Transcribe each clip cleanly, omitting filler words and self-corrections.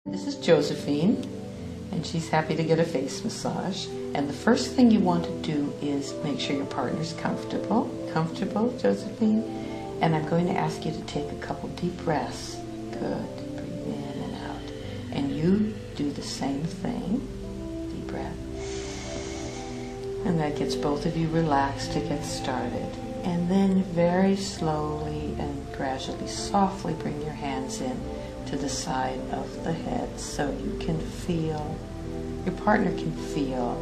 This is Josephine, and she's happy to get a face massage. And the first thing you want to do is make sure your partner's comfortable. Comfortable, Josephine? And I'm going to ask you to take a couple deep breaths. Good. Breathe in and out. And you do the same thing. Deep breath. And that gets both of you relaxed to get started. And then very slowly and gradually, softly bring your hands in to the side of the head so you can feel, your partner can feel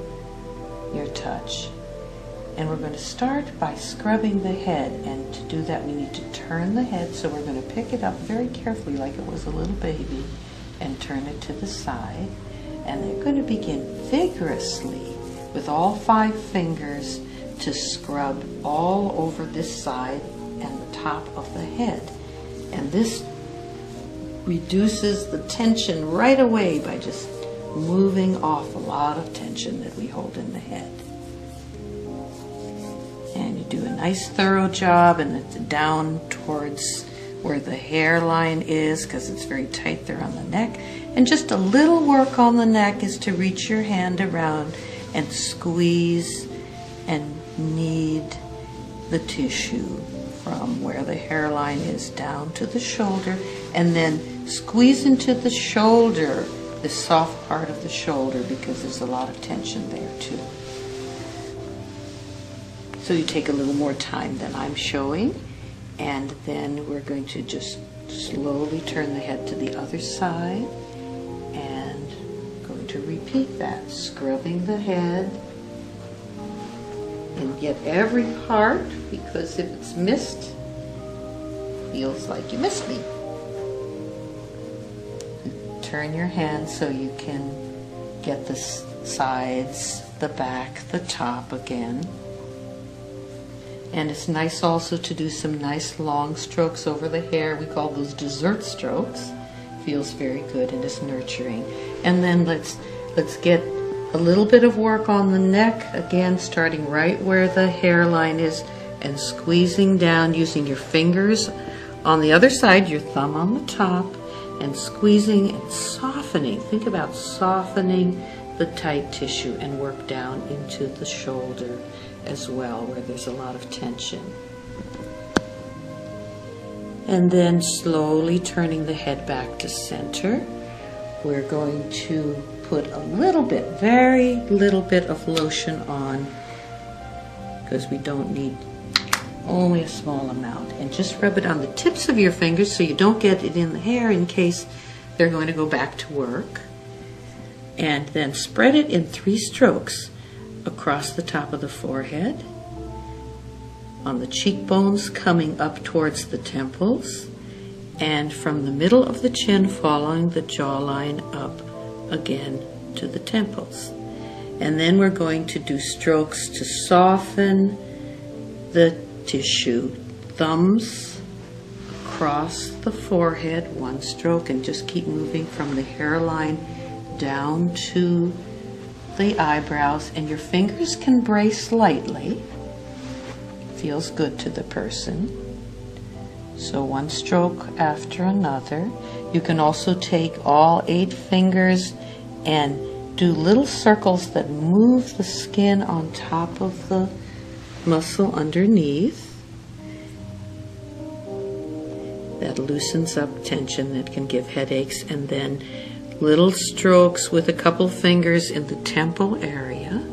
your touch. And we're going to start by scrubbing the head, and to do that we need to turn the head, so we're going to pick it up very carefully like it was a little baby and turn it to the side. And they're going to begin vigorously with all 5 fingers to scrub all over this side and the top of the head. And this reduces the tension right away by just moving off a lot of tension that we hold in the head. And you do a nice thorough job, and it's down towards where the hairline is because it's very tight there on the neck. And just a little work on the neck is to reach your hand around and squeeze and knead the tissue from where the hairline is down to the shoulder, and then squeeze into the shoulder, the soft part of the shoulder, because there's a lot of tension there too. So you take a little more time than I'm showing, and then we're going to just slowly turn the head to the other side and going to repeat that, scrubbing the head. And get every part, because if it's missed, it feels like you missed me. Turn your hand so you can get the sides, the back, the top again. And it's nice also to do some nice long strokes over the hair. We call those dessert strokes. Feels very good and is nurturing. And then let's get a little bit of work on the neck, again starting right where the hairline is and squeezing down using your fingers on the other side, your thumb on the top, and squeezing and softening. Think about softening the tight tissue and work down into the shoulder as well, where there's a lot of tension. And then slowly turning the head back to center. We're going to put a little bit, very little bit of lotion on, because we don't need, only a small amount. And just rub it on the tips of your fingers so you don't get it in the hair in case they're going to go back to work. And then spread it in 3 strokes across the top of the forehead, on the cheekbones coming up towards the temples, and from the middle of the chin following the jawline up again to the temples. And then we're going to do strokes to soften the tissue. Thumbs across the forehead, 1 stroke, and just keep moving from the hairline down to the eyebrows. And your fingers can brace lightly. Feels good to the person. So 1 stroke after another. You can also take all 8 fingers and do little circles that move the skin on top of the muscle underneath. That loosens up tension that can give headaches. And then little strokes with a couple fingers in the temple area.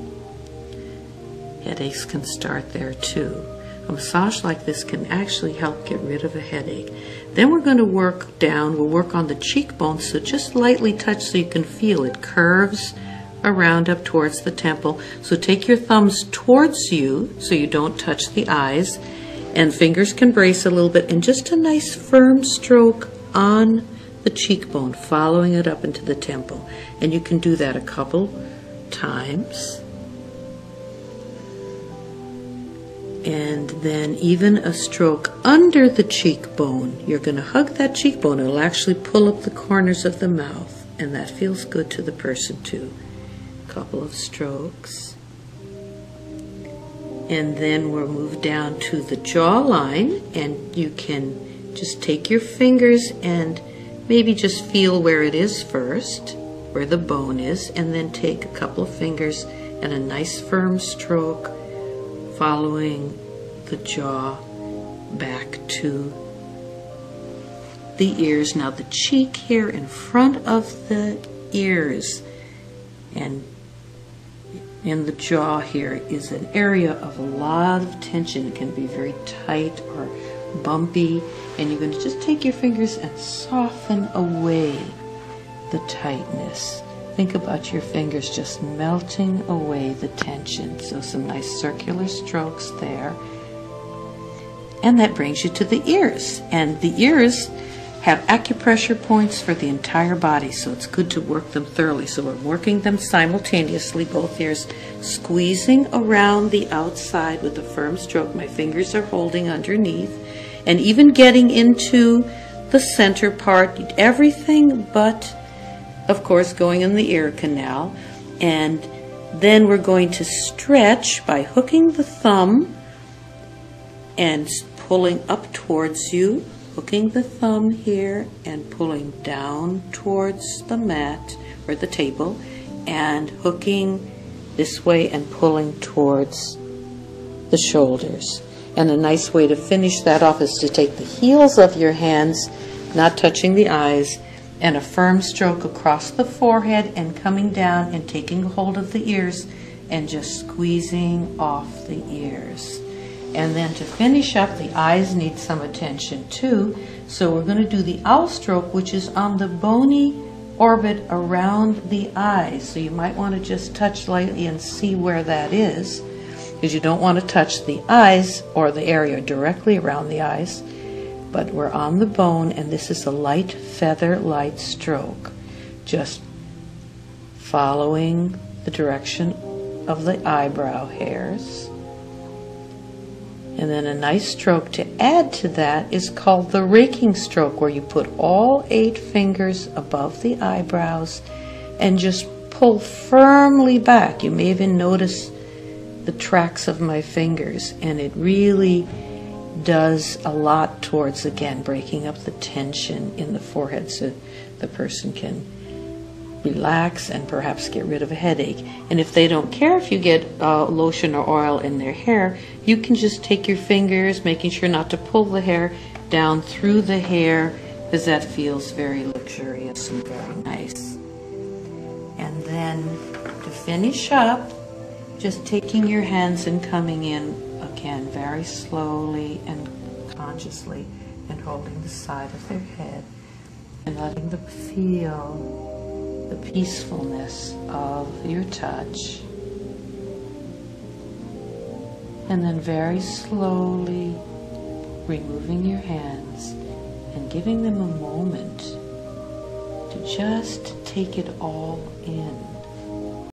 Headaches can start there too. A massage like this can actually help get rid of a headache. Then we're going to work down, we'll work on the cheekbones, so just lightly touch so you can feel it curves around up towards the temple. So take your thumbs towards you so you don't touch the eyes, and fingers can brace a little bit, and just a nice firm stroke on the cheekbone, following it up into the temple. And you can do that a couple times. And then even a stroke under the cheekbone. You're going to hug that cheekbone. It'll actually pull up the corners of the mouth, and that feels good to the person too. A couple of strokes. And then we'll move down to the jawline, and you can just take your fingers and maybe just feel where it is first, where the bone is, and then take a couple of fingers and a nice firm stroke following the jaw back to the ears. Now the cheek here in front of the ears and in the jaw here is an area of a lot of tension. It can be very tight or bumpy, and you're going to just take your fingers and soften away the tightness. Think about your fingers just melting away the tension. So some nice circular strokes there. And that brings you to the ears. And the ears have acupressure points for the entire body, so it's good to work them thoroughly. So we're working them simultaneously, both ears, squeezing around the outside with a firm stroke. My fingers are holding underneath, and even getting into the center part, everything but, of course, going in the ear canal. And then we're going to stretch by hooking the thumb and pulling up towards you, hooking the thumb here and pulling down towards the mat or the table, and hooking this way and pulling towards the shoulders. And a nice way to finish that off is to take the heels of your hands, not touching the eyes, and a firm stroke across the forehead and coming down and taking hold of the ears and just squeezing off the ears. And then to finish up, the eyes need some attention too. So we're going to do the owl stroke, which is on the bony orbit around the eyes. So you might want to just touch lightly and see where that is, because you don't want to touch the eyes or the area directly around the eyes. But we're on the bone, and this is a light feather light stroke, just following the direction of the eyebrow hairs. And then a nice stroke to add to that is called the raking stroke, where you put all 8 fingers above the eyebrows and just pull firmly back. You may even notice the tracks of my fingers, and it really does a lot towards, again, breaking up the tension in the forehead so the person can relax and perhaps get rid of a headache. And if they don't care if you get lotion or oil in their hair, you can just take your fingers, making sure not to pull the hair down through the hair, because that feels very luxurious and very nice. And then to finish up, just taking your hands and coming in again very slowly and consciously and holding the side of their head and letting them feel the peacefulness of your touch. And then very slowly removing your hands and giving them a moment to just take it all in.